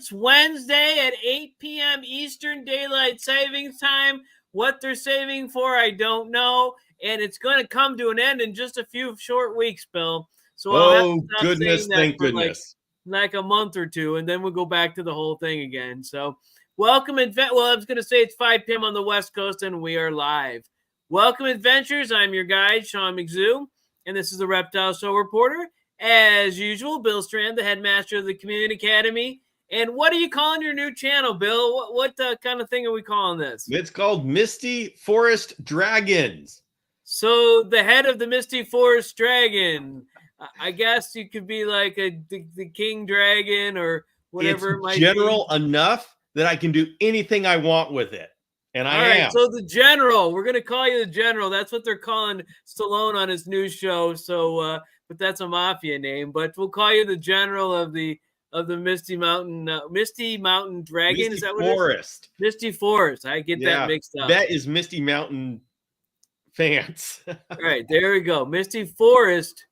starts Wednesday at 8 p.m. Eastern Daylight Savings Time. What they're saving for, I don't know. And it's going to come to an end in just a few short weeks, Bill. So I'll have to stop goodness, saying that thank for goodness. like a month or two, and then we'll go back to the whole thing again. So welcome, well, I was going to say it's 5 p.m. on the West Coast, and we are live. Welcome, adventurers. I'm your guide, Sean McZoo, and this is the Reptile Show reporter. As usual, Bill Strand, the headmaster of the Community Academy. And what are you calling your new channel, Bill? What kind of thing are we calling this? It's called Misty Forest Dragons. So the head of the Misty Forest Dragon, I guess you could be like the King Dragon or whatever it might be. It's general enough that I can do anything I want with it. And I am. So the General, we're going to call you the General. That's what they're calling Stallone on his new show. So, but that's a mafia name. But we'll call you the General of the Misty Mountain Dragon. Misty Is that what Forest? It is? Misty Forest. I get that mixed up. That is Misty Mountain fans. All right, there we go. Misty Forest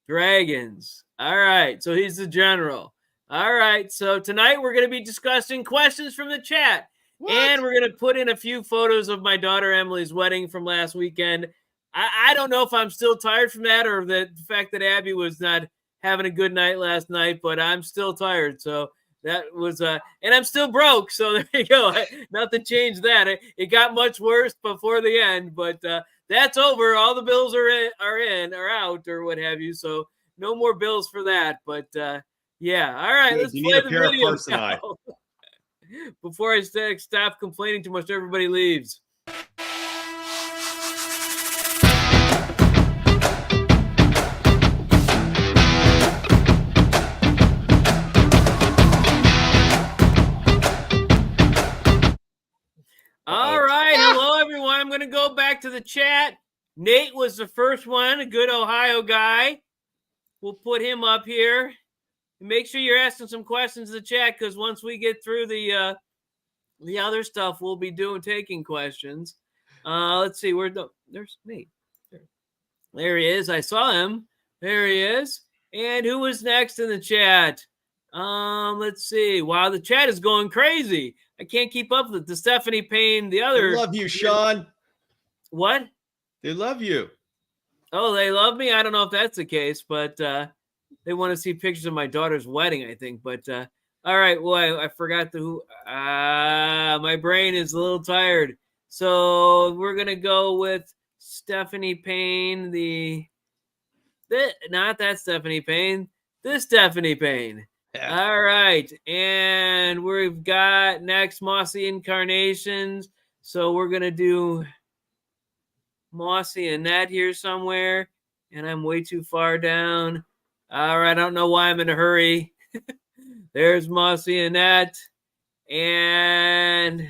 Dragons. All right, so he's the General. All right, so tonight we're going to be discussing questions from the chat. What? And we're going to put in a few photos of my daughter Emily's wedding from last weekend. I don't know if I'm still tired from that or the fact that Abby was not having a good night last night, but I'm still tired. So that was, and I'm still broke. So there you go. Nothing changed that. It got much worse before the end, but that's over. All the bills are out or what have you. So no more bills for that. But yeah. All right. Let's play the video now. Before I stop complaining too much, everybody leaves. All right. Hello, everyone. I'm going to go back to the chat. Nate was the first one, a good Ohio guy. We'll put him up here. Make sure you're asking some questions in the chat because once we get through the other stuff, we'll be taking questions. Let's see. There's Nate. There he is. I saw him. There he is. And who was next in the chat? Let's see. Wow, the chat is going crazy. I can't keep up with it. The Stephanie Payne, the other. They love you, Sean. What? They love you. Oh, they love me? I don't know if that's the case, but they want to see pictures of my daughter's wedding, I think. But all right, well, I forgot who. My brain is a little tired. So we're going to go with Stephanie Payne, not that Stephanie Payne, this Stephanie Payne. Yeah. All right. And we've got next Mossy Incarnations. So we're going to do Mossy and Nat here somewhere. And I'm way too far down. All right. I don't know why I'm in a hurry. There's Mossy and Nat. And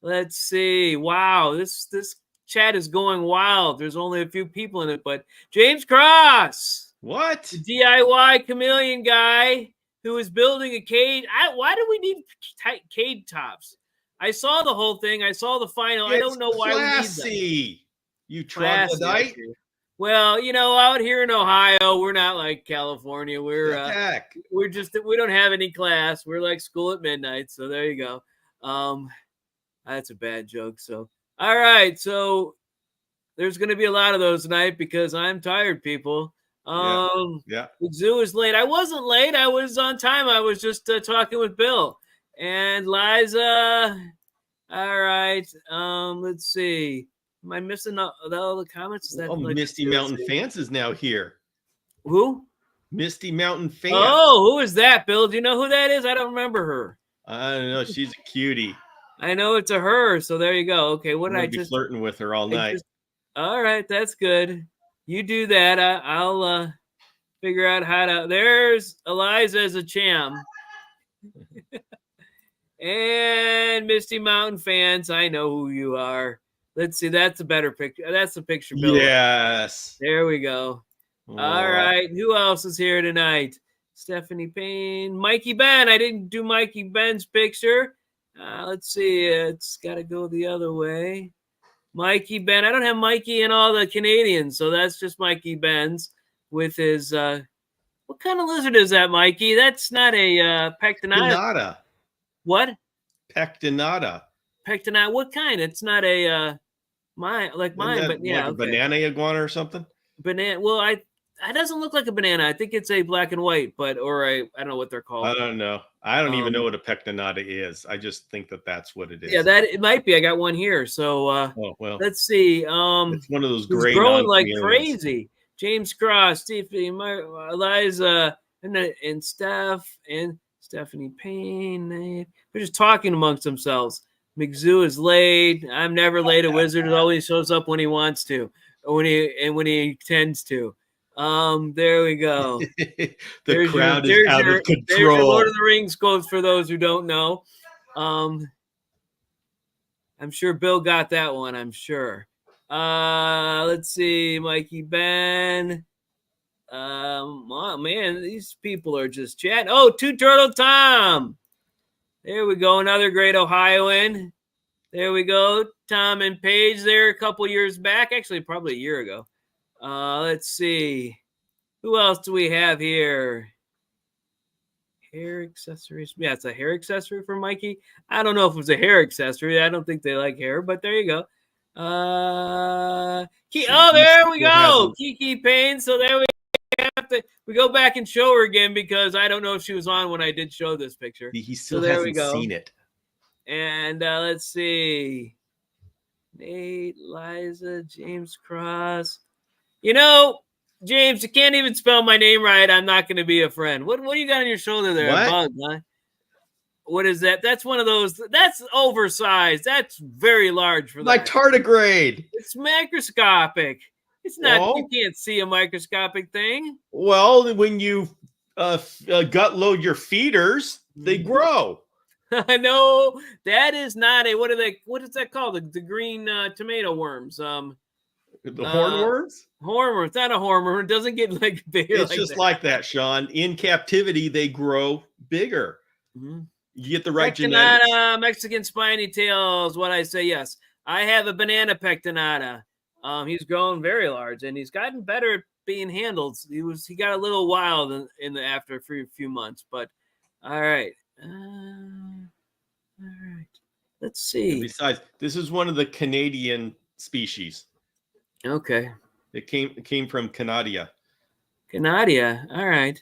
let's see. Wow. This chat is going wild. There's only a few people in it. But James Cross. What? The DIY chameleon guy who is building a cage. Why do we need cage tops? I saw the whole thing. I saw the final. I don't know why classy. We need them. You troglodyte? Well, out here in Ohio, we're not like California. We don't have any class. We're like school at midnight. So there you go. That's a bad joke. So all right. So there's going to be a lot of those tonight because I'm tired, people. Yeah. The zoo is late. I wasn't late. I was on time. I was just talking with Bill and Liza. All right. Let's see. Am I missing all the comments? Is that Misty Mountain Fans is now here. Who? Misty Mountain Fans. Oh, who is that, Bill? Do you know who that is? I don't remember her. I don't know. She's a cutie. I know it's a her. So there you go. Okay. What did I just flirting with her all night? All right. That's good. You do that. I'll figure out how to. There's Eliza as a cham. And Misty Mountain Fans. I know who you are. Let's see. That's a better picture. That's the picture, Bill. Yes. There we go. Oh. All right. Who else is here tonight? Stephanie Payne. Mikey Ben. I didn't do Mikey Ben's picture. Let's see. It's got to go the other way. Mikey Ben. I don't have Mikey in all the Canadians, so that's just Mikey Ben's with his. What kind of lizard is that, Mikey? That's not a pectinata. What? Pectinata. Pectinata. What kind? It's not a mine, Isn't mine, that but yeah, like a okay. banana iguana or something? Banana. Well, it doesn't look like a banana. I think it's a black and white, or I don't know what they're called. I don't know. I don't even know what a pectinata is. I just think that that's what it is. Yeah, that it might be. I got one here. So oh well. let's see. It's one of those It's gray growing like non-chameleons. crazy. James Cross, Steve, Eliza, and Steph, and Stephanie Payne. They're just talking amongst themselves. McZoo is late. I'm never late. A wizard always shows up when he wants to, or when he tends to. There we go. The crowd is out of control. There's your Lord of the Rings quotes for those who don't know. I'm sure Bill got that one. I'm sure. Let's see, Mikey Ben. Oh man, these people are just chatting. Oh, Two Turtle Tom. There we go. Another great Ohioan. There we go. Tom and Paige there a couple years back. Actually, probably a year ago. Let's see. Who else do we have here? Hair accessories. Yeah, it's a hair accessory for Mikey. I don't know if it was a hair accessory. I don't think they like hair, but there you go. There we go. Kiki Payne. So there we go back and show her again because I don't know if she was on when I did show this picture. He still hasn't seen it. And let's see. Nate, Liza, James Cross. James, you can't even spell my name right. I'm not going to be a friend. What do you got on your shoulder there? What? A bug, huh? What is that? That's one of those. That's oversized. That's very large for that. My tardigrade. It's microscopic. It's not. You can't see a microscopic thing. Well, when you gut load your feeders, they grow. I know that is not a. What is that called? The green tomato worms. The hornworms? Hornworm. It's not a hornworm. It doesn't get like bigger. It's just like that, Sean. In captivity, they grow bigger. Mm-hmm. You get the right genetics. Mexican spiny tails. What I say, yes. I have a banana pectinata. He's grown very large, and he's gotten better at being handled. He got a little wild after a few months, but all right. All right. Let's see. And besides, this is one of the Canadian species. Okay. It came from Canada. Canada. All right.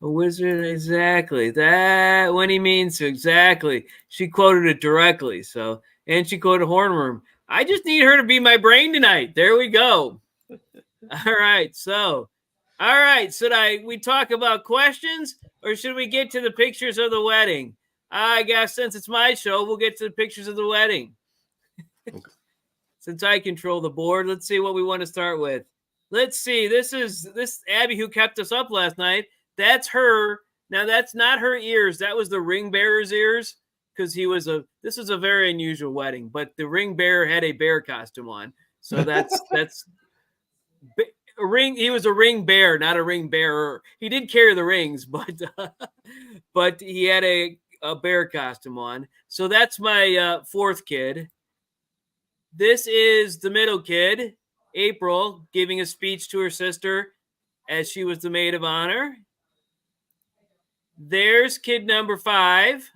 A wizard, exactly. That when he means to, exactly. She quoted it directly. So, and she quoted hornworm. I just need her to be my brain tonight. There we go. All right. So, all right. We talk about questions, or should we get to the pictures of the wedding? I guess since it's my show, we'll get to the pictures of the wedding. Okay. Since I control the board, let's see what we want to start with. Let's see. This Abby who kept us up last night. That's her. Now that's not her ears. That was the ring bearer's ears because this was a very unusual wedding, but the ring bearer had a bear costume on. So that's a ring. He was a ring bearer, not a ring bearer. He did carry the rings, but he had a bear costume on. So that's my fourth kid. This is the middle kid, April, giving a speech to her sister as she was the maid of honor. There's kid number 5.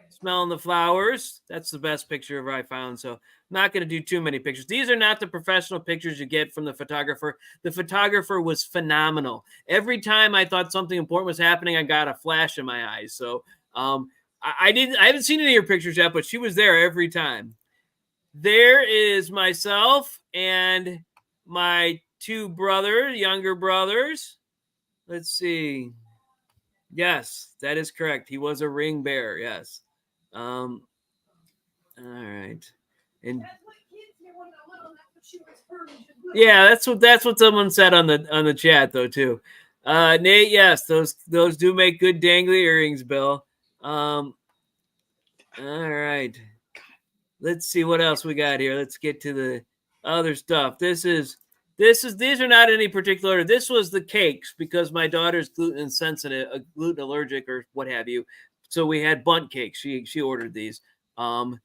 Smelling the flowers. That's the best picture ever I found. So I'm not going to do too many pictures. These are not the professional pictures you get from the photographer. The photographer was phenomenal. Every time I thought something important was happening, I got a flash in my eyes. So I haven't seen any of your pictures yet, but she was there every time. There is myself and my 2 younger brothers. Let's see. Yes, that is correct. He was a ring bearer. Yes. All right. And yeah, that's what someone said on the chat though too. Nate, yes, those do make good dangly earrings, Bill. All right. Let's see what else we got here. Let's get to the other stuff. These are not any particular order. This was the cakes because my daughter's gluten sensitive, gluten allergic or what have you. So we had bundt cakes. She ordered these. And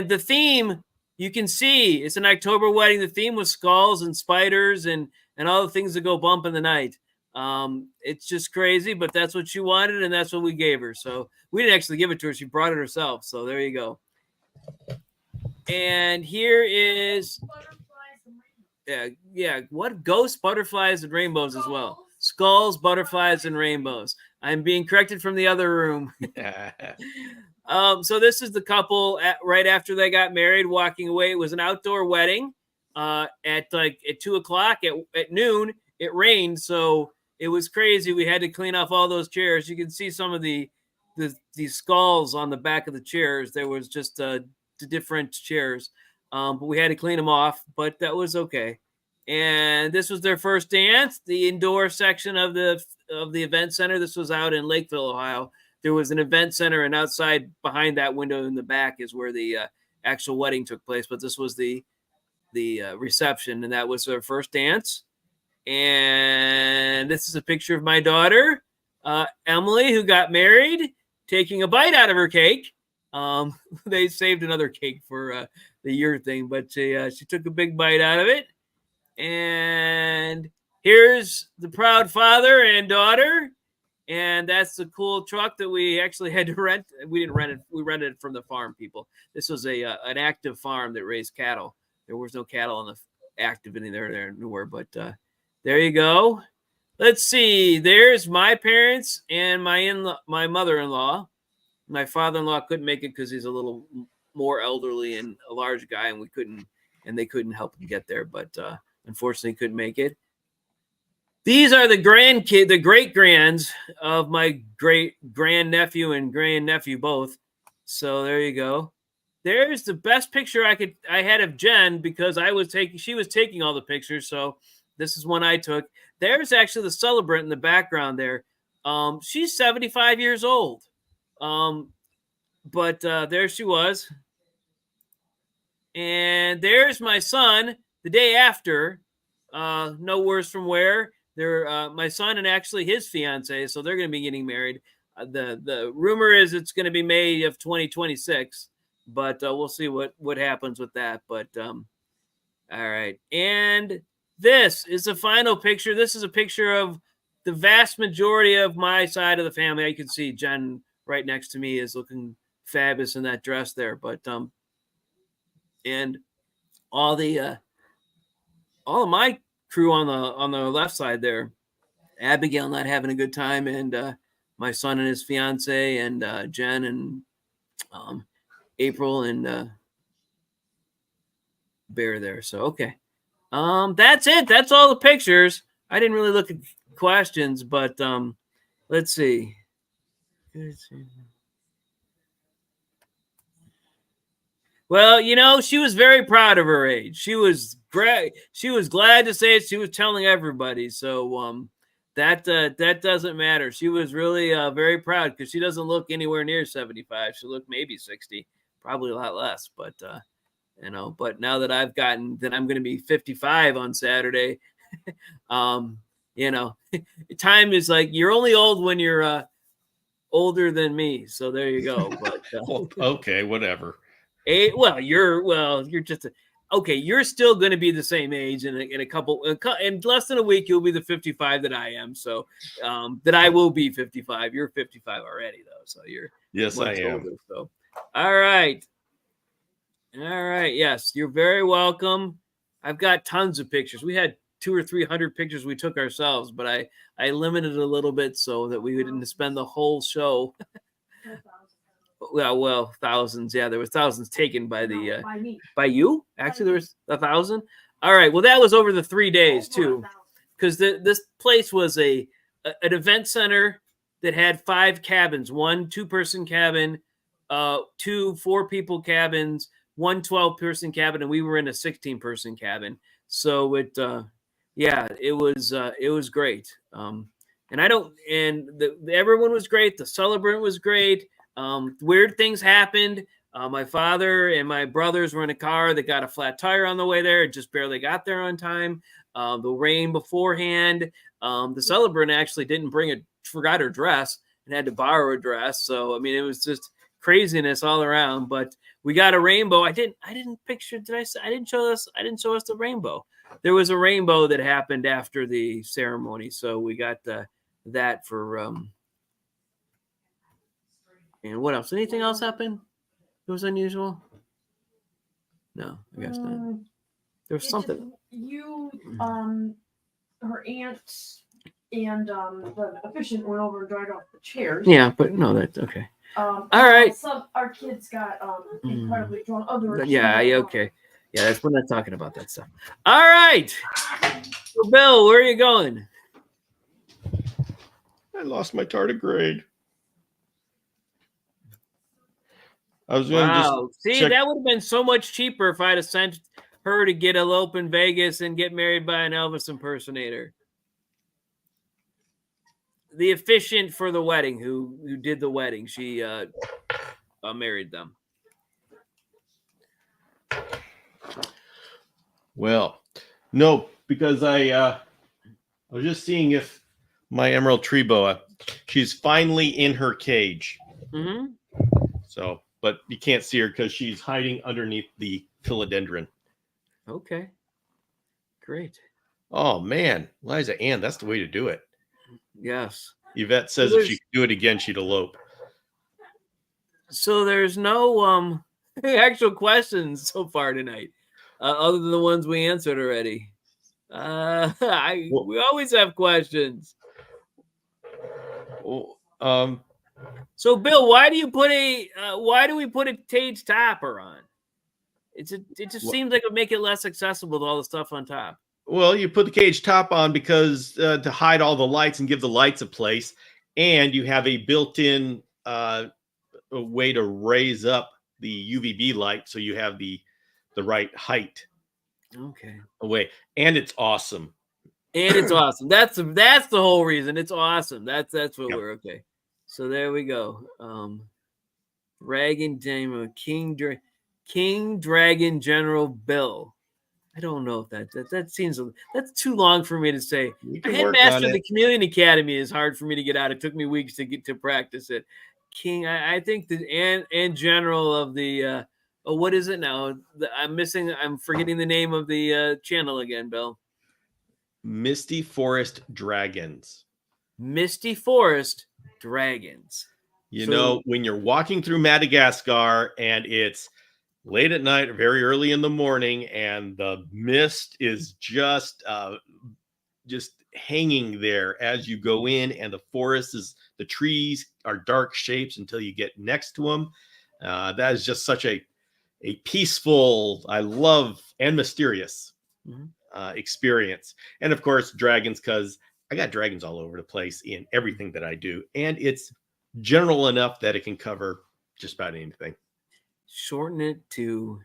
the theme, you can see, it's an October wedding. The theme was skulls and spiders and all the things that go bump in the night. It's just crazy, but that's what she wanted, and that's what we gave her. So we didn't actually give it to her; she brought it herself. So there you go. And here is, what ghosts, butterflies, and rainbows as well. Skulls, butterflies, and rainbows. I'm being corrected from the other room. So this is the couple right after they got married, walking away. It was an outdoor wedding. At 2:00 at noon, it rained, so it was crazy. We had to clean off all those chairs. You can see some of the skulls on the back of the chairs. There was just the different chairs, but we had to clean them off. But that was okay. And this was their first dance, the indoor section of the event center. This was out in Lakeville, Ohio. There was an event center, and outside behind that window in the back is where the actual wedding took place. But this was the reception, and that was their first dance. And this is a picture of my daughter, Emily, who got married, taking a bite out of her cake. They saved another cake for the year thing, but she took a big bite out of it. And here's the proud father and daughter. And that's the cool truck that we actually had to rent. We didn't rent it. We rented it from the farm people. This was an active farm that raised cattle. There was no cattle on the active in there anywhere, but there you go. Let's see. There's my parents and my mother-in-law. My father-in-law couldn't make it because he's a little more elderly and a large guy, and they couldn't help him get there. But unfortunately, couldn't make it. These are the great-grands of my great-grandnephew and grandnephew both. So there you go. There's the best picture I had of Jen, because she was taking all the pictures. So this is one I took. There's actually the celebrant in the background there. She's 75 years old. But there she was. And there's my son the day after. No worse from where. They're my son and actually his fiance, so they're going to be getting married. The rumor is it's going to be May of 2026, but we'll see what happens with that. But all right, and this is the final picture. This is a picture of the vast majority of my side of the family. You can see Jen right next to me is looking fabulous in that dress there. But and all of my crew on the left side there, Abigail not having a good time, and my son and his fiance, and Jen and April and Bear there. So okay, that's it. That's all the pictures. I didn't really look at questions, but let's see. Well, she was very proud of her age. She was great. She was glad to say it. She was telling everybody. So that doesn't matter. She was really very proud, because she doesn't look anywhere near 75. She looked maybe 60, probably a lot less. But but now that I'm going to be 55 on Saturday. Time is like, you're only old when you're older than me. So there you go. But well, okay, whatever. You're just okay. You're still going to be the same age in less than a week. You'll be the 55 that I am. So that I will be 55. You're 55 already, though. So you're I am. Older, so all right. Yes, you're very welcome. I've got tons of pictures. We had 200 or 300 pictures we took ourselves, but I limited it a little bit so that we didn't spend the whole show. Well, thousands. Yeah, there was thousands taken by by you. Actually, there was 1,000. All right. Well, that was over the 3 days too, because this place was an event center that had 5 cabins: 1 2-person cabin, 2 4-people cabins, 1 12-person cabin, and we were in a 16-person cabin. So it was great. Everyone was great. The celebrant was great. Weird things happened. My father and my brothers were in a car that got a flat tire on the way there. It just barely got there on time. The rain beforehand. The celebrant actually forgot her dress and had to borrow a dress. So, I mean, it was just craziness all around. But we got a rainbow. I didn't picture. I didn't show us the rainbow. There was a rainbow that happened after the ceremony, so we got that for. And what else? Anything else happen? It was unusual. No, I guess not. There was something. Her aunt and the officiant went over and dried off the chairs. Yeah, but no, that's okay. All right. Our kids got incredibly drunk. Okay. Yeah, that's we're not talking about that stuff. All right. So Bill, where are you going? I lost my tardigrade. I was going to See, that would have been so much cheaper if I'd have sent her to get elope in Vegas and get married by an Elvis impersonator. The officiant for the wedding, who did the wedding, she married them. Well, no, because I was just seeing if my emerald tree boa, she's finally in her cage. Mm-hmm. So, but you can't see her because she's hiding underneath the philodendron. Okay. Great. Oh, man. Liza Ann, that's the way to do it. Yes. Yvette says if she could do it again, she'd elope. So there's no actual questions so far tonight, other than the ones we answered already. We always have questions. So Bill, why do we put a cage topper on? It just seems like it would make it less accessible to all the stuff on top. Well, you put the cage top on because to hide all the lights and give the lights a place, and you have a built-in way to raise up the UVB light so you have the right height. Okay. Away, and it's awesome. That's the whole reason. It's awesome. That's what we're okay. So there we go. Dragon Demo King Dragon General Bill. I don't know if that seems that's too long for me to say. Headmaster of the Chameleon Academy is hard for me to get out. It took me weeks to get to practice it. King, I think the and general of the what is it now? I'm forgetting the name of the channel again, Bill. Misty Forest Dragons. Misty Forest Dragons. You know, when you're walking through Madagascar and it's late at night or very early in the morning and the mist is just hanging there as you go in, and the trees are dark shapes until you get next to them. That is just such a peaceful, I love, and mysterious experience. And of course, dragons, because I got dragons all over the place in everything that I do. And it's general enough that it can cover just about anything. Shorten it to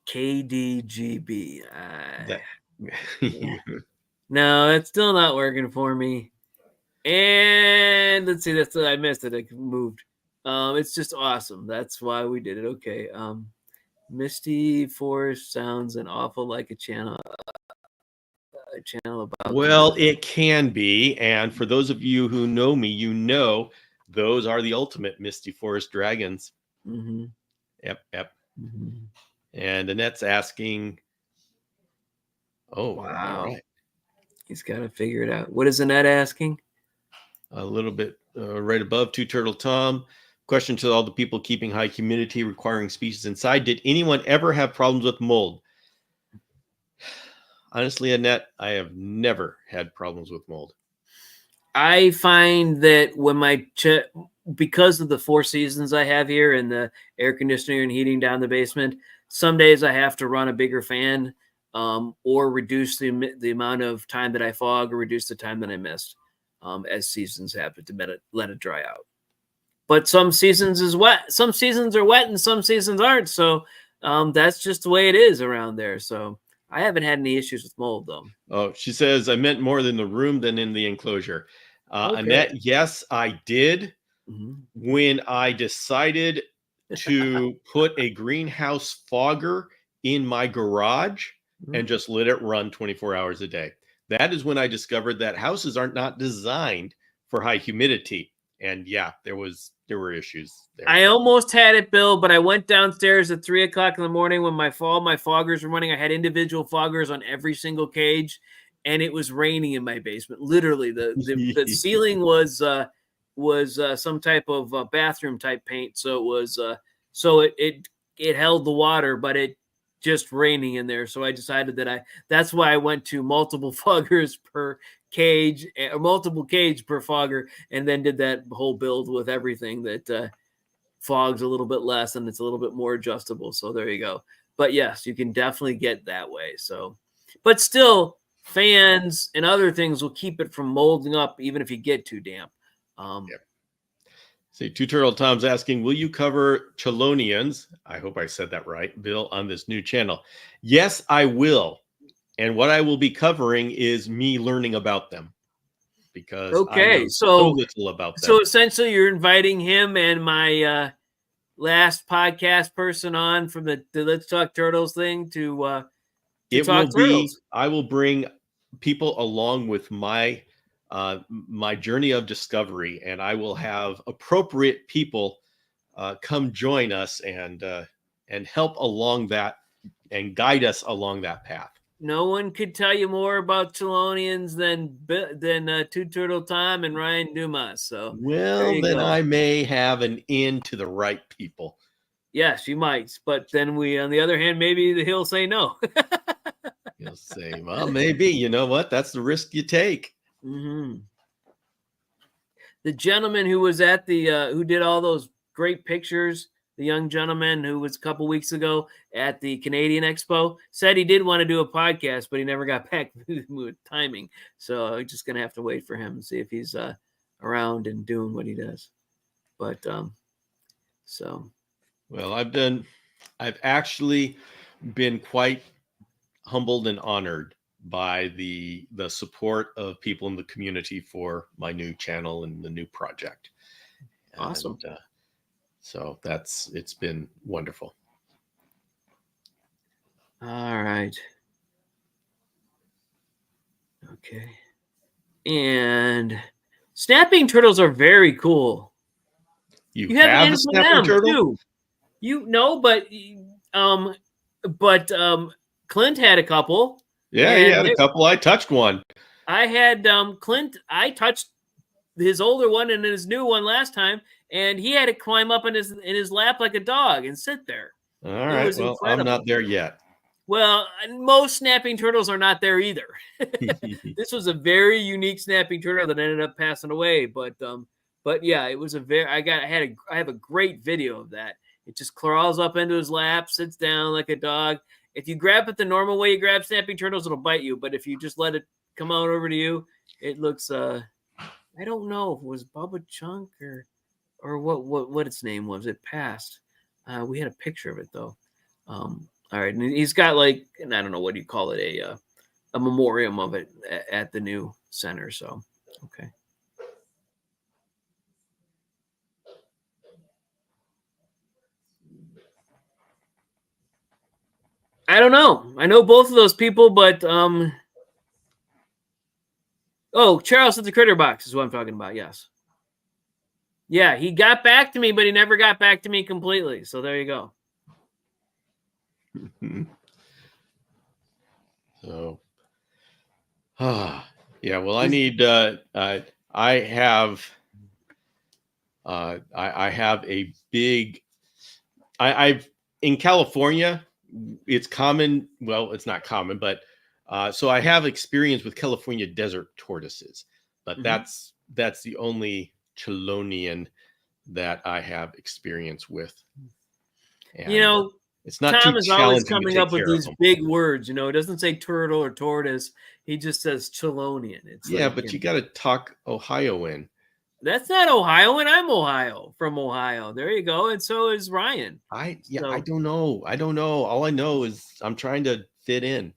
KDGB. No, it's still not working for me. And let's see, I missed it. I moved. It's just awesome. That's why we did it. Okay. Misty Forest sounds an awful like a channel about. Well, it can be. And for those of you who know me, you know those are the ultimate Misty Forest Dragons. Mm-hmm. Yep. Mm-hmm. And Annette's asking. Oh, wow. Right. He's got to figure it out. What is Annette asking? A little bit right above Two Turtle Tom. Question to all the people keeping high humidity requiring species inside. Did anyone ever have problems with mold? Honestly, Annette, I have never had problems with mold. I find that when because of the 4 seasons I have here and the air conditioner and heating down the basement, some days I have to run a bigger fan or reduce the amount of time that I fog or reduce the time that I mist as seasons happen to let it dry out. But some seasons is wet. Some seasons are wet and some seasons aren't. So that's just the way it is around there. So I haven't had any issues with mold, though. Oh, she says, I meant more than the room than in the enclosure. Okay. Annette, yes, I did. Mm-hmm. When I decided to put a greenhouse fogger in my garage and just let it run 24 hours a day. That is when I discovered that houses are not designed for high humidity. And yeah, there were issues there. I almost had it, Bill, but I went downstairs at 3:00 in the morning when my foggers were running. I had individual foggers on every single cage, and it was raining in my basement. Literally, the ceiling was some type of bathroom type paint, so it was it held the water, but it just raining in there. So I decided that's why I went to multiple foggers per cage, or multiple cage per fogger, and then did that whole build with everything that fogs a little bit less and it's a little bit more adjustable. So there you go. But yes, you can definitely get that way. So, but still, fans and other things will keep it from molding up even if you get too damp. Yep. See, Two Turtle Tom's asking, will you cover chelonians? I hope I said that right, Bill, on this new channel. Yes, I will. And what I will be covering is me learning about them, because I know so little about them. So essentially, you're inviting him and my last podcast person on from the Let's Talk Turtles thing to talk turtles. I will bring people along with my journey of discovery, and I will have appropriate people come join us and help along that and guide us along that path. No one could tell you more about chelonians than Two Turtle Tom and Ryan Dumas. So well, then I may have an in to the right people. Yes, you might, but then on the other hand, maybe he'll say no. He'll say, well, maybe. You know what? That's the risk you take. Mm-hmm. The gentleman who was at who did all those great pictures, the young gentleman who was a couple weeks ago at the Canadian Expo, said he did want to do a podcast, but he never got back with timing. So I'm just going to have to wait for him and see if he's around and doing what he does. But so. Well, I've actually been quite humbled and honored by the support of people in the community for my new channel and the new project. Awesome. And, so it's been wonderful. All right. Okay. And snapping turtles are very cool. You have a snapping turtle too. You know, but Clint had a couple. Yeah, he had a couple. I touched one. I had Clint. I touched his older one and his new one last time, and he had to climb up in his lap like a dog and sit there. All right. Well, incredible. I'm not there yet. Well, most snapping turtles are not there either. This was a very unique snapping turtle that ended up passing away. But yeah, it was I have a great video of that. It just crawls up into his lap, sits down like a dog. If you grab it the normal way you grab snapping turtles, it'll bite you. But if you just let it come out over to you, it looks I don't know if it was Bubba Chunk or what its name was. It passed. We had a picture of it though. All right, and he's got like, and I don't know what you call it, a memoriam of it at the new center. So okay. I don't know. I know both of those people, but oh, Charles at the Critter Box is what I'm talking about. Yes. Yeah, he got back to me, but he never got back to me completely. So there you go. So, yeah. Well, I need. I have a big. I've in California. It's common. Well, it's not common, but so I have experience with California desert tortoises, but that's the only chelonian that I have experience with. And you know, it's not Tom too is always challenging coming up with these big words. You know, it doesn't say turtle or tortoise. He just says chelonian. It's yeah, like, but you got to talk Ohioan. That's not Ohio, and I'm from Ohio. There you go. And so is Ryan. I don't know. All I know is I'm trying to fit in.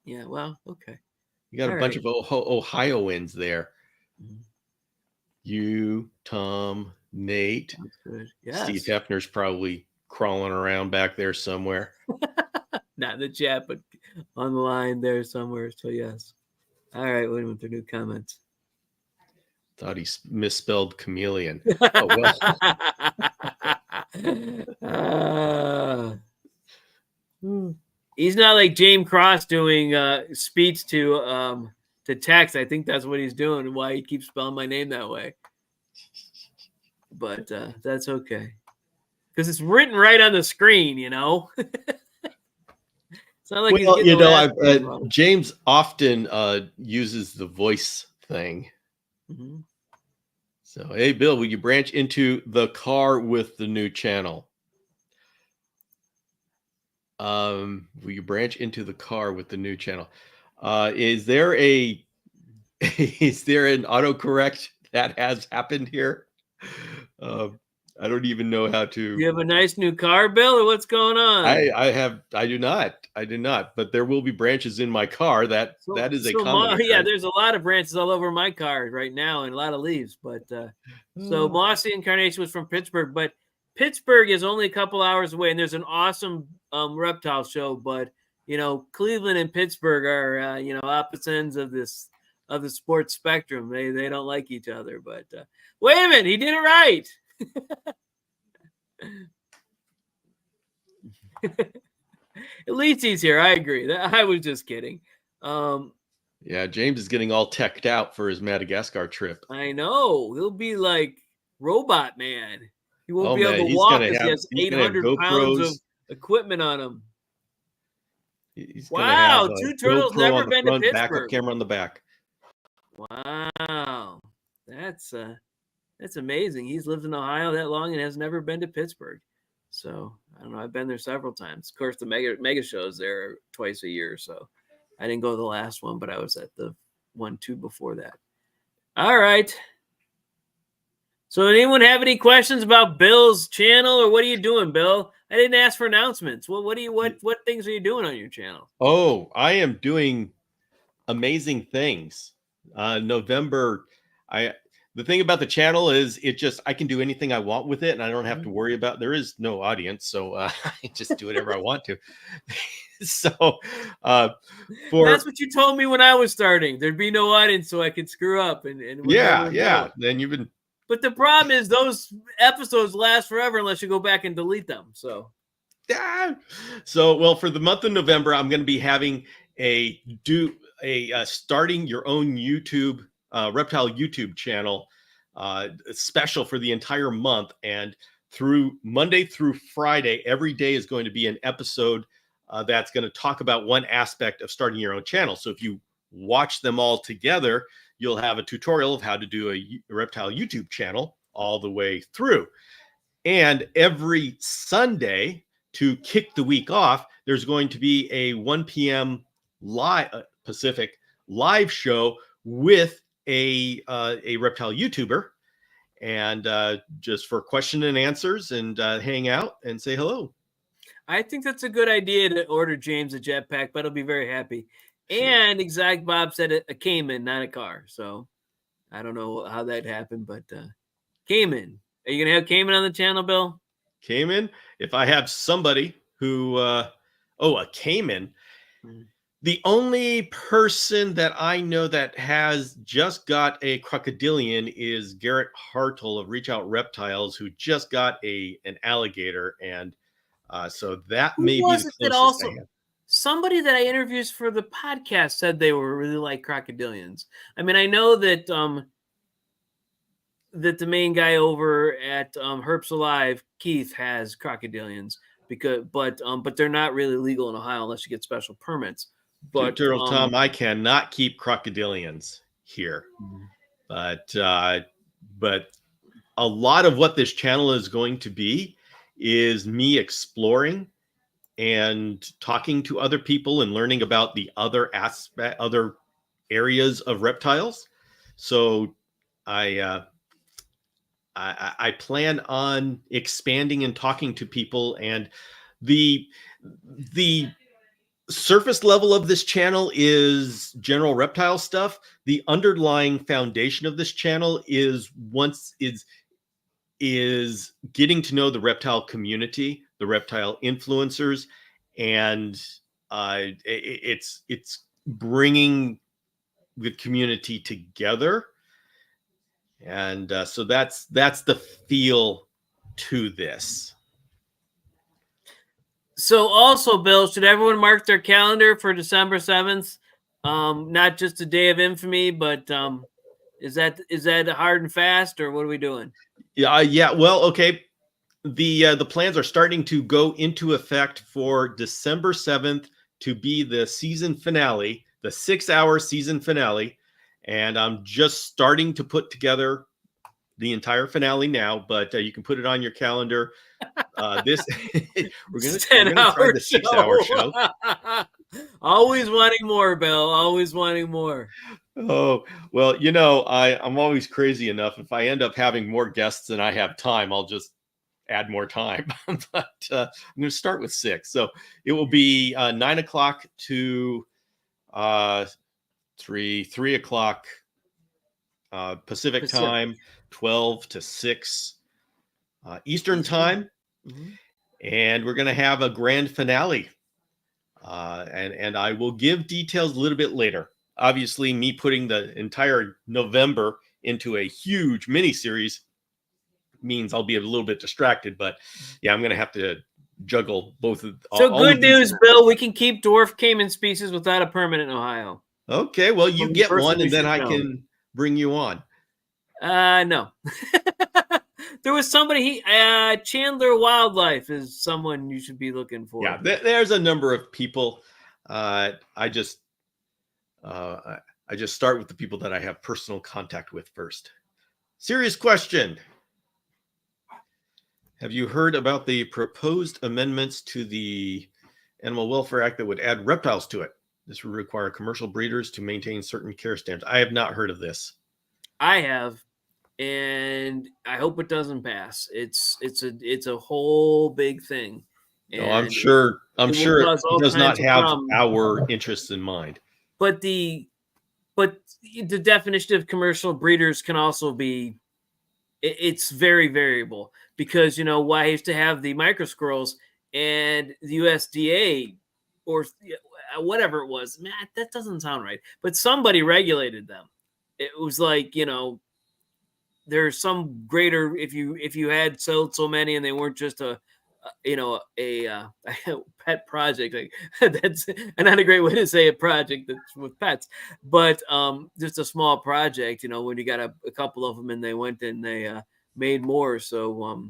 Yeah, well, okay. You got a bunch of Ohioans there. Mm-hmm. You, Tom, Nate. That's good. Yes. Steve Hefner's probably crawling around back there somewhere. Not in the chat, but on the line there somewhere. So yes. All right, wait a minute. There are new comments. Thought he misspelled chameleon. Oh, well. He's not like James Cross doing speech to text. I think that's what he's doing and why he keeps spelling my name that way. But that's okay. Because it's written right on the screen, you know? It's not like he's getting James often uses the voice thing. Mm-hmm. So, hey, Bill, will you branch into the car with the new channel? Will you branch into the car with the new channel? Is there an autocorrect that has happened here? I don't even know how to. You have a nice new car, Bill, or what's going on? I do not, but there will be branches in my car. That is a common. Yeah, there's a lot of branches all over my car right now and a lot of leaves. But so Mossy Incarnation was from Pittsburgh, but Pittsburgh is only a couple hours away, and there's an awesome reptile show. But you know, Cleveland and Pittsburgh are opposite ends of the sports spectrum. They don't like each other. But wait a minute, he did it right. At least he's here. I agree. I was just kidding. Yeah, James is getting all teched out for his Madagascar trip. I know. He'll be like Robot Man. He won't be able to walk because he has 800 pounds of equipment on him. Wow, Two Turtles never been to Pittsburgh. Backup camera on the back. Wow, that's amazing. He's lived in Ohio that long and has never been to Pittsburgh. So I don't know. I've been there several times. Of course, the mega shows there twice a year. So I didn't go to the last one, but I was at the 1-2 before that. All right. So anyone have any questions about Bill's channel, or what are you doing, Bill? I didn't ask for announcements. Well, what things are you doing on your channel? Oh, I am doing amazing things. November, the thing about the channel is I can do anything I want with it, and I don't have to worry about, there is no audience. So I just do whatever I want to. So that's what you told me when I was starting. There'd be no audience, so I could screw up. And yeah. Then you've been. But the problem is those episodes last forever unless you go back and delete them. So, well, for the month of November, I'm going to be having starting your own YouTube reptile YouTube channel special for the entire month, and through Monday through Friday, every day is going to be an episode that's going to talk about one aspect of starting your own channel. So if you watch them all together, you'll have a tutorial of how to do a reptile YouTube channel all the way through. And every Sunday, to kick the week off, there's going to be a 1 p.m. Pacific live show with a reptile YouTuber, and just for question and answers, and hang out and say hello. I think that's a good idea to order James a jetpack, but I'll be very happy. And Exact Bob said a Cayman, not a car. So I don't know how that happened, but Cayman. Are you going to have Cayman on the channel, Bill? Cayman? If I have somebody who, a Cayman. The only person that I know that has just got a crocodilian is Garrett Hartle of Reach Out Reptiles, who just got an alligator. And so that may be the closest I have. Somebody that I interviewed for the podcast said they were really like crocodilians. I mean, I know that that the main guy over at Herps Alive, Keith, has crocodilians but they're not really legal in Ohio unless you get special permits. But Turtle Tom, I cannot keep crocodilians here, but a lot of what this channel is going to be is me exploring and talking to other people and learning about the other areas of reptiles. So I plan on expanding and talking to people, and the surface level of this channel is general reptile stuff. The underlying foundation of this channel is getting to know the reptile community, the reptile influencers, and it's bringing the community together And so that's the feel to this. So also, Bill, should everyone mark their calendar for December 7th? Not just a day of infamy, but is that hard and fast, or what are we doing? Yeah. Well, okay. The plans are starting to go into effect for December 7th to be the season finale, the 6-hour season finale. And I'm just starting to put together the entire finale now, but you can put it on your calendar. This we're gonna try the 6-hour show. Always wanting more, Bill. Always wanting more. Oh, well, I'm always crazy enough. If I end up having more guests than I have time, I'll just add more time. But I'm going to start with 6. So it will be 9 o'clock to 3 o'clock Pacific time, 12 to 6 Eastern time. Mm-hmm. And we're going to have a grand finale. And I will give details a little bit later. Obviously, me putting the entire November into a huge miniseries means I'll be a little bit distracted. But yeah, I'm going to have to juggle both of. So good news, Bill. We can keep dwarf caiman species without a permit in Ohio. Okay, well, you get one, and then I can bring you on. No. There was somebody. Chandler Wildlife is someone you should be looking for. Yeah, there's a number of people. I just start with the people that I have personal contact with first. Serious question. Have you heard about the proposed amendments to the Animal Welfare Act that would add reptiles to it? This would require commercial breeders to maintain certain care standards. I have not heard of this. I have, and I hope it doesn't pass. It's a whole big thing. No, I'm sure it does not have our interests in mind. But the definition of commercial breeders can also be, it's very variable, because why I used to have the micro squirrels, and the USDA or whatever it was, man, that doesn't sound right, but somebody regulated them. It was like, there's some greater, if you had sold so many and they weren't just a pet project, like that's not a great way to say a project that's with pets, but just a small project, when you got a couple of them and they went and they made more. So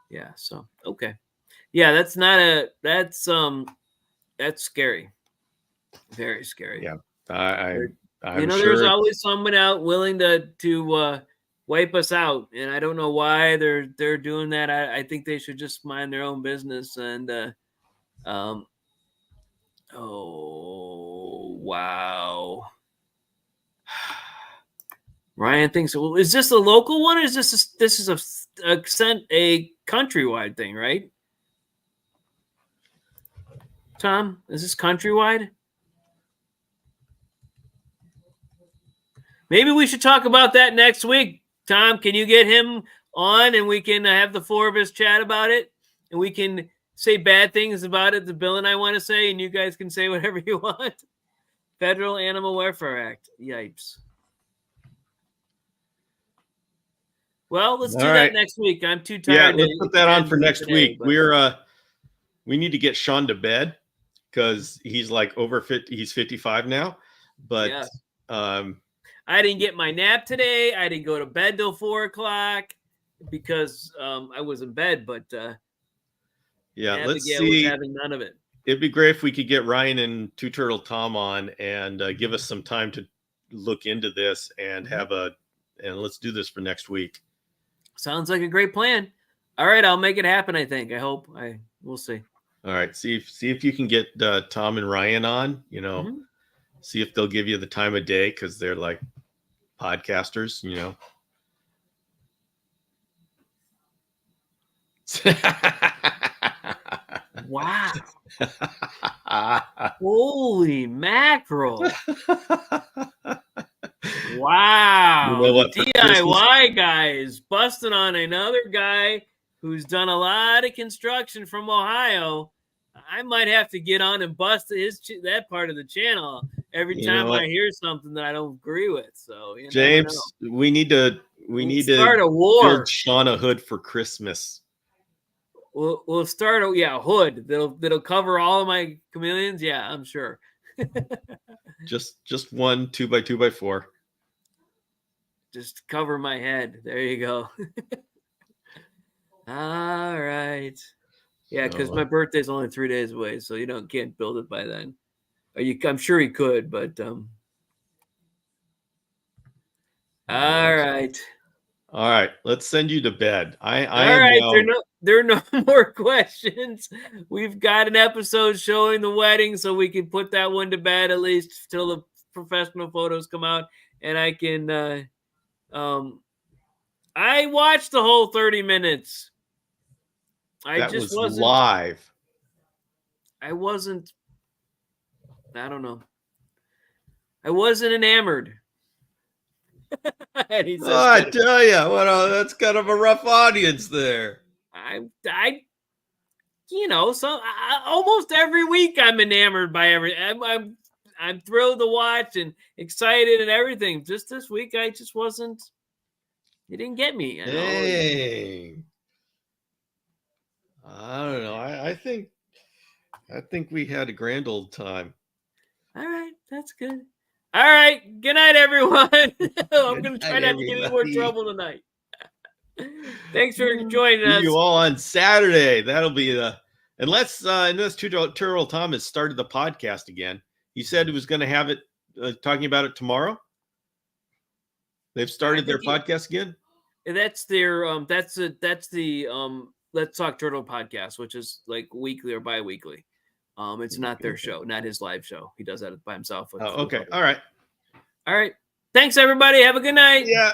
yeah, so okay, yeah, that's scary, very scary. Yeah, I'm sure there's always someone out willing to wipe us out, and I don't know why they're doing that. I think they should just mind their own business. And oh wow, Ryan thinks, well, is this a local one, or is this a countrywide thing, right? Tom, is this countrywide? Maybe we should talk about that next week. Tom, can you get him on and we can have the four of us chat about it, and we can say bad things about it that Bill and I want to say, and you guys can say whatever you want. Federal Animal Welfare Act. Yipes. Well, let's do that next week. I'm too tired. Yeah, let's put that on for next week. But we need to get Sean to bed because he's like over 50. He's 55 now. But yeah. I didn't get my nap today. I didn't go to bed till 4 o'clock because I was in bed. But yeah, let's see. Was having none of it. It'd be great if we could get Ryan and Two Turtle Tom on and give us some time to look into this and and let's do this for next week. Sounds like a great plan. All right, I'll make it happen. I think. I hope. We'll see. All right, see if you can get Tom and Ryan on. See if they'll give you the time of day because they're like podcasters. Wow. Holy mackerel. Wow. The DIY guy is busting on another guy who's done a lot of construction from Ohio. I might have to get on and bust that part of the channel every time I hear something that I don't agree with. So James, we need to We need start to a war. build Sean a hood for Christmas. We'll start a hood that'll cover all of my chameleons. Yeah, I'm sure. Just one 2x2x4. Just cover my head. There you go. All right. Yeah, because my birthday's only 3 days away, so can't build it by then. I'm sure he could, but all right. All right, let's send you to bed. I All am right, now... there are no more questions. We've got an episode showing the wedding, so we can put that one to bed at least till the professional photos come out, and I can. I watched the whole 30 minutes. That was live. I wasn't. I don't know. I wasn't enamored. I tell you, that's kind of a rough audience there. Almost every week I'm enamored by everything. I'm thrilled to watch and excited and everything. Just this week, I just wasn't. It didn't get me. Dang. I don't know. I think we had a grand old time. All right, that's good. All right, good night, everyone. I'm going to try not to get any more trouble tonight. Thanks for joining us. See you all on Saturday. That'll be unless Turtle Tom has started the podcast again. He said he was going to have it talking about it tomorrow. They've started their podcast again. That's their that's the Let's Talk Turtle podcast, which is like weekly or bi-weekly. It's not their show, not his live show. He does that by himself. Okay. All right. Thanks, everybody. Have a good night. Yeah.